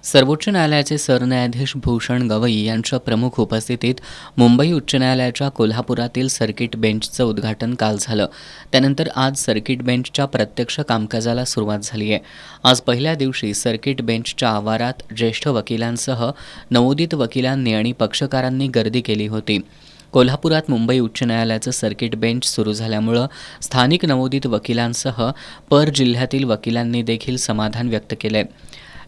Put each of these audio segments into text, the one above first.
सर्वोच्च न्यायालयाचे सरन्यायाधीश भूषण गवई यांच्या प्रमुख उपस्थितीत मुंबई उच्च न्यायालयाच्या कोल्हापुरातील सर्किट बेंचचं उद्घाटन काल झालं. त्यानंतर आज सर्किट बेंचच्या प्रत्यक्ष कामकाजाला सुरुवात झाली आहे. आज पहिल्या दिवशी सर्किट बेंचच्या आवारात ज्येष्ठ वकिलांसह नवोदित वकिलांनी आणि पक्षकारांनी गर्दी केली होती. कोल्हापुरात मुंबई उच्च न्यायालयाचं सर्किट बेंच सुरू झाल्यामुळं स्थानिक नवोदित वकिलांसह पर जिल्ह्यातील वकिलांनी देखील समाधान व्यक्त केलंय.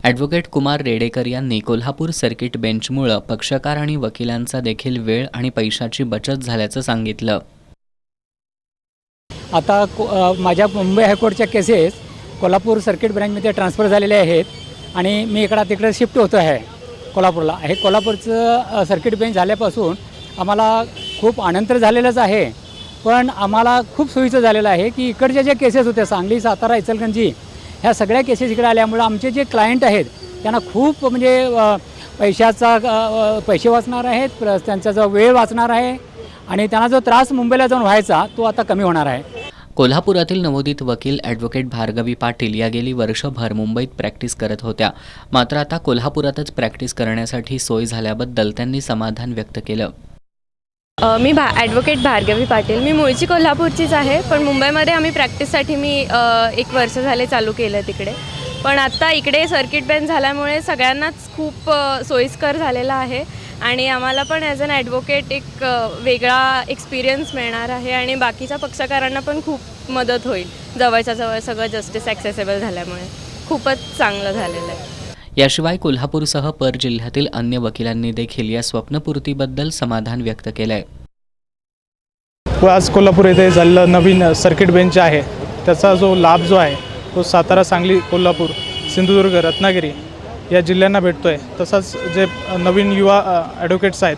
ॲडव्होकेट कुमार रेडेकर यांनी कोल्हापूर सर्किट बेंचमुळं पक्षकार आणि वकिलांचा देखील वेळ आणि पैशाची बचत झाल्याचं सांगितलं. आता माझ्या मुंबई हायकोर्टच्या केसेस कोल्हापूर सर्किट ब्रँचमध्ये ट्रान्सफर झालेले आहेत आणि मी तिकडे शिफ्ट होतो आहे कोल्हापूरला. हे कोल्हापूरचं सर्किट बेंच झाल्यापासून आम्हाला खूप आनंद तर झालेलाच आहे, पण आम्हाला खूप सोयीचं झालेलं आहे की इकडच्या ज्या केसेस होत्या सांगली, सातारा, इचलकरंजी ह्या सगळ्या केसेस इकडे आल्यामुळं आमचे जे क्लायंट आहेत त्यांना खूप पैसे वाचणार आहेत, प्लस त्यांचा जो वेळ वाचणार आहे आणि त्यांना जो त्रास मुंबईला जाऊन व्हायचा तो आता कमी होणार आहे. कोल्हापुरातील नवोदित वकील ॲडव्होकेट भार्गवी पाटील या गेली वर्षभर मुंबईत प्रॅक्टिस करत होत्या. मात्र आता कोल्हापुरातच प्रॅक्टिस करण्यासाठी सोय झाल्याबद्दल त्यांनी समाधान व्यक्त केलं. मी ॲडव्होकेट भार्गवी पाटील. मी मूळची कोल्हापूरचीच आहे, पण मुंबईमध्ये आम्ही प्रॅक्टिससाठी मी 1 वर्ष झाले चालू केलं तिकडे. पण आत्ता इकडे सर्किट बेंच झाल्यामुळे सगळ्यांनाच खूप सोयीस्कर झालेला आहे आणि आम्हाला पण ॲज अन ॲडव्होकेट एक वेगळा एक्सपिरियन्स मिळणार आहे आणि बाकीच्या पक्षकारांना पण खूप मदत होईल. जवळच्या जवळ सगळं जस्टिस ॲक्सेसेबल झाल्यामुळे खूपच चांगलं झालेलं आहे. याशिवाय कोल्हापूरसह पर जिल्ह्यातील अन्य वकिलांनी देखील या स्वप्नपूर्तीबद्दल समाधान व्यक्त केलंय. आज कोल्हापूर येथे झालेला नवीन सर्किट बेंच आहे त्याचा जो लाभ जो आहे तो सातारा, सांगली, कोल्हापूर, सिंधुदुर्ग, रत्नागिरी या जिल्ह्यांना भेटतो आहे. तसंच जे नवीन युवा ॲडव्होकेट्स आहेत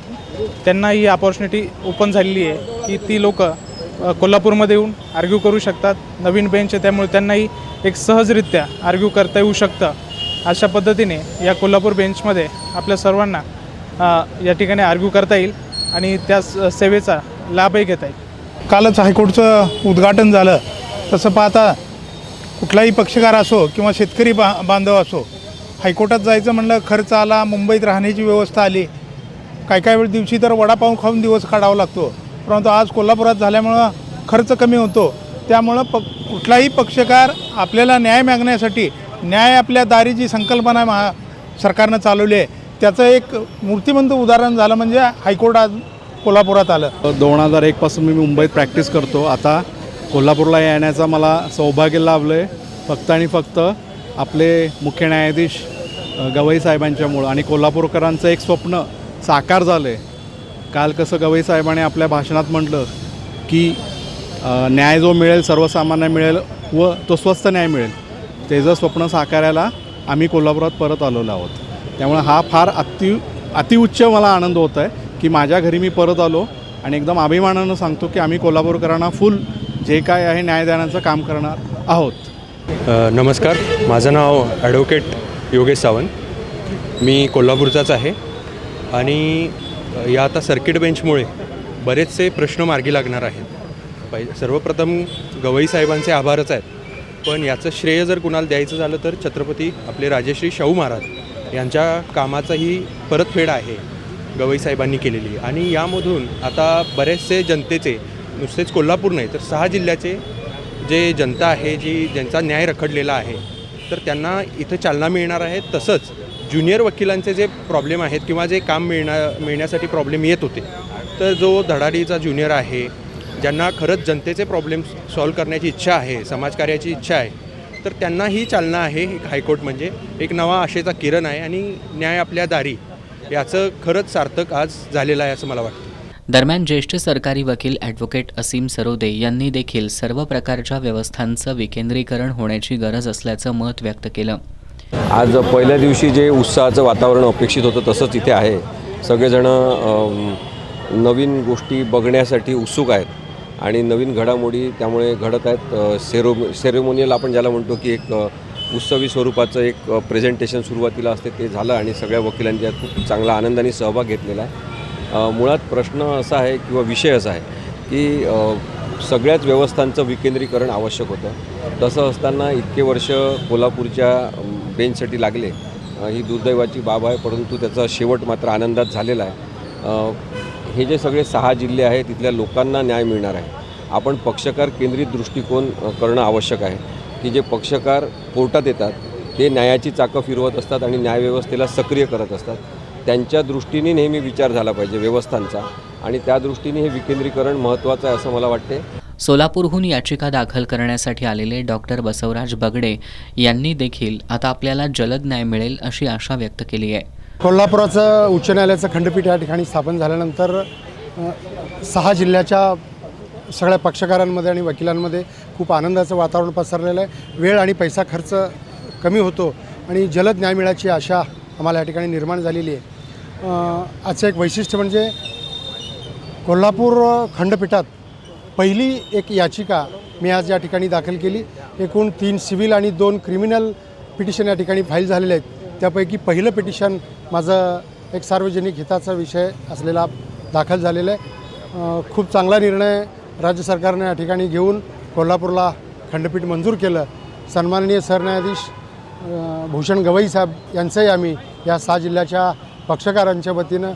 त्यांना ही अपॉर्च्युनिटी ओपन झालेली आहे की ती लोक कोल्हापूरमध्ये येऊन आर्ग्यू करू शकतात. नवीन बेंच आहे त्यामुळे त्यांनाही एक सहजरित्या आर्ग्यू करता येऊ शकतं. अशा पद्धतीने या कोल्हापूर बेंचमध्ये आपल्या सर्वांना या ठिकाणी आर्ग्यू करता येईल आणि त्या सेवेचा लाभही घेता येईल. कालच हायकोर्टचं उद्घाटन झालं. तसं पाहता कुठलाही पक्षकार असो किंवा शेतकरी बांधव असो, हायकोर्टात जायचं म्हणलं खर्च आला, मुंबईत राहण्याची व्यवस्था आली, काय वेळ दिवशी तर वडापाव खाऊन दिवस काढावा लागतो. परंतु आज कोल्हापुरात झाल्यामुळं खर्च कमी होतो. त्यामुळं कुठलाही पक्षकार आपल्याला न्याय मागण्यासाठी न्याय आपल्या दारी जी संकल्पना सरकारनं चालवली आहे त्याचं एक मूर्तिमंत उदाहरण झालं म्हणजे हायकोर्ट आज कोल्हापुरात आलं. 2001 पासून मी मुंबईत प्रॅक्टिस करतो. आता कोल्हापूरला येण्याचा मला सौभाग्य लाभलं आहे फक्त आणि फक्त आपले मुख्य न्यायाधीश गवई साहेबांच्यामुळं आणि कोल्हापूरकरांचं एक स्वप्न साकार झालं आहे. काल कसं गवई साहेबांनी आपल्या भाषणात म्हटलं की न्याय जो मिळेल सर्वसामान्य मिळेल व तो स्वस्त न्याय मिळेल, त्याचं स्वप्न साकारायला आम्ही कोल्हापुरात परत आलेलो आहोत. त्यामुळे हा फार अतिउच्च मला आनंद होत आहे की माझ्या घरी मी परत आलो आणि एकदम अभिमानानं सांगतो की आम्ही कोल्हापूरकरांना फुल जे काय आहे न्याय देण्याचं काम करणार आहोत. नमस्कार, माझं नाव ॲडव्होकेट योगेश सावंत. मी कोल्हापूरचाच आहे आणि या आता सर्किट बेंचमुळे बरेचसे प्रश्न मार्गी लागणार आहेत. सर्वप्रथम गवई साहेबांचे आभारच आहेत, पण याचं श्रेय जर कुणाला द्यायचं झालं तर छत्रपती आपले राजश्री शाहू महाराज यांच्या कामाचाही परतफेड आहे गवई साहेबांनी केलेली. आणि यामधून आता बरेचसे जनतेचे, नुसतेच कोल्हापूर नाही तर 6 जिल्ह्याचे जे जनता आहे ज्यांचा न्याय रखडलेला आहे तर त्यांना इथं चालना मिळणार आहे. तसंच ज्युनियर वकिलांचे जे प्रॉब्लेम आहेत किंवा जे काम मिळण्यासाठी प्रॉब्लेम येत होते तर जो धडाडीचा ज्युनियर आहे, ज्यांना खरंच जनतेचे प्रॉब्लेम सॉल्व्ह करण्याची इच्छा आहे, समाजकार्याची इच्छा आहे, तर त्यांनाही चालना आहे. हायकोर्ट म्हणजे एक नवा आशेचा किरण आहे आणि न्याय आपल्या दारी याचं खरंच सार्थक आज झालेलं आहे असं मला वाटतं. दरम्यान ज्येष्ठ सरकारी वकील ॲडव्होकेट असीम सरोदे यांनी देखील सर्व प्रकारच्या व्यवस्थांचं विकेंद्रीकरण होण्याची गरज असल्याचं मत व्यक्त केलं. आज पहिल्या दिवशी जे उत्साहाचं वातावरण अपेक्षित होतं तसंच इथे आहे. सगळेजणं नवीन गोष्टी बघण्यासाठी उत्सुक आहेत आणि नवीन घडामोडी त्यामुळे घडत आहेत. सेरेमोनियल आपण ज्याला म्हणतो की एक उत्सवी स्वरूपाचं एक प्रेझेंटेशन सुरुवातीला असते ते झालं आणि सगळ्या वकिलांनी त्यात खूप चांगला आनंदाने सहभाग घेतलेला आहे. मुळात प्रश्न असा आहे किंवा विषय असा आहे की सगळ्याच व्यवस्थांचं विकेंद्रीकरण आवश्यक होतं. तसं असताना इतके वर्ष कोल्हापूरच्या बेंचसाठी लागले ही दुर्दैवाची बाब आहे, परंतु त्याचा शेवट मात्र आनंदात झालेला आहे. हे जे सगळे 6 जिल्हे आहेत तिथल्या लोकांना न्याय मिळणार आहे. आपण पक्षकार केंद्रित दृष्टिकोन करणं आवश्यक आहे की जे पक्षकार कोर्टात येतात ते न्यायाची चाकं फिरवत असतात आणि न्यायव्यवस्थेला सक्रिय करत असतात. त्यांच्या दृष्टीने नेहमी विचार झाला पाहिजे व्यवस्थांचा आणि त्या दृष्टीने हे विकेंद्रीकरण महत्त्वाचं आहे असं मला वाटते. सोलापूरहून याचिका दाखल करण्यासाठी आलेले डॉक्टर बसवराज बगडे यांनी देखील आता आपल्याला जलद न्याय मिळेल अशी आशा व्यक्त केली आहे. कोल्हापुराचं उच्च न्यायालयाचं खंडपीठ या ठिकाणी स्थापन झाल्यानंतर 6 जिल्ह्याच्या सगळ्या पक्षकारांमध्ये आणि वकिलांमध्ये खूप आनंदाचं वातावरण पसरलेलं आहे. वेळ आणि पैसा खर्च कमी होतो आणि जलद न्याय मिळायची आशा आम्हाला या ठिकाणी निर्माण झालेली आहे. आजचं एक वैशिष्ट्य म्हणजे कोल्हापूर खंडपीठात पहिली एक याचिका मी आज या ठिकाणी दाखल केली. एकूण 3 सिव्हिल आणि 2 क्रिमिनल पिटिशन या ठिकाणी फाईल झालेले आहेत. त्यापैकी पहिलं पिटिशन माझं एक सार्वजनिक हिताचा विषय असलेला दाखल झालेला आहे. खूप चांगला निर्णय राज्य सरकारने या ठिकाणी घेऊन कोल्हापूरला खंडपीठ मंजूर केलं. सन्माननीय सरन्यायाधीश भूषण गवई साहेब यांचंही आम्ही या 6 जिल्ह्याच्या पक्षकारांच्या वतीनं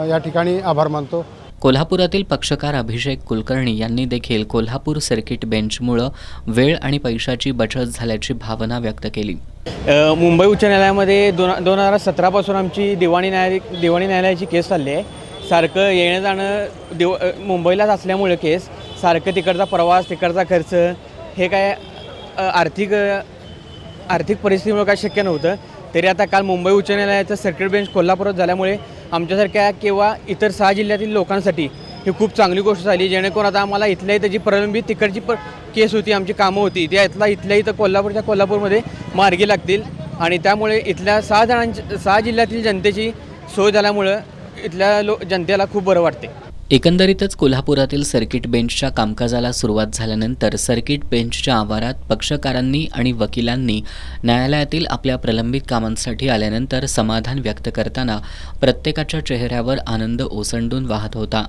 या ठिकाणी आभार मानतो. कोल्हापुरातील पक्षकार अभिषेक कुलकर्णी यांनी देखील कोल्हापूर सर्किट बेंचमुळं वेळ आणि पैशाची बचत झाल्याची भावना व्यक्त केली. मुंबई उच्च न्यायालयामध्ये 2017पासून आमची दिवाणी न्यायालयाची केस चालली आहे. सारखं येणं जाणं मुंबईलाच असल्यामुळे केस सारखं तिकडचा प्रवास तिकडचा खर्च हे काय आर्थिक परिस्थितीमुळे काय शक्य नव्हतं. तरी आता काल मुंबई उच्च न्यायालयाचं सर्किट बेंच कोल्हापुरात झाल्यामुळे आमच्यासारख्या किंवा इतर 6 जिल्ह्यातील लोकांसाठी ही खूप चांगली गोष्ट झाली. जेणेकरून आता आम्हाला इथल्या इथं जी प्रलंबित तिकडची केस होती, आमची कामं होती, त्या इथल्या इथं कोल्हापूरमध्ये मार्गी लागतील आणि त्यामुळे इथल्या 6 जिल्ह्यातील जनतेची सोय झाल्यामुळं इथल्या जनतेला खूप बरं वाटते. एकंदरीतच कोल्हापुरातील सर्किट बेंचच्या कामकाजाला सुरुवात झाल्यानंतर सर्किट बेंचच्या आवारात पक्षकारांनी आणि वकिलांनी न्यायालयातील आपल्या प्रलंबित कामांसाठी आल्यानंतर समाधान व्यक्त करताना प्रत्येकाच्या चेहऱ्यावर आनंद ओसंडून वाहत होता.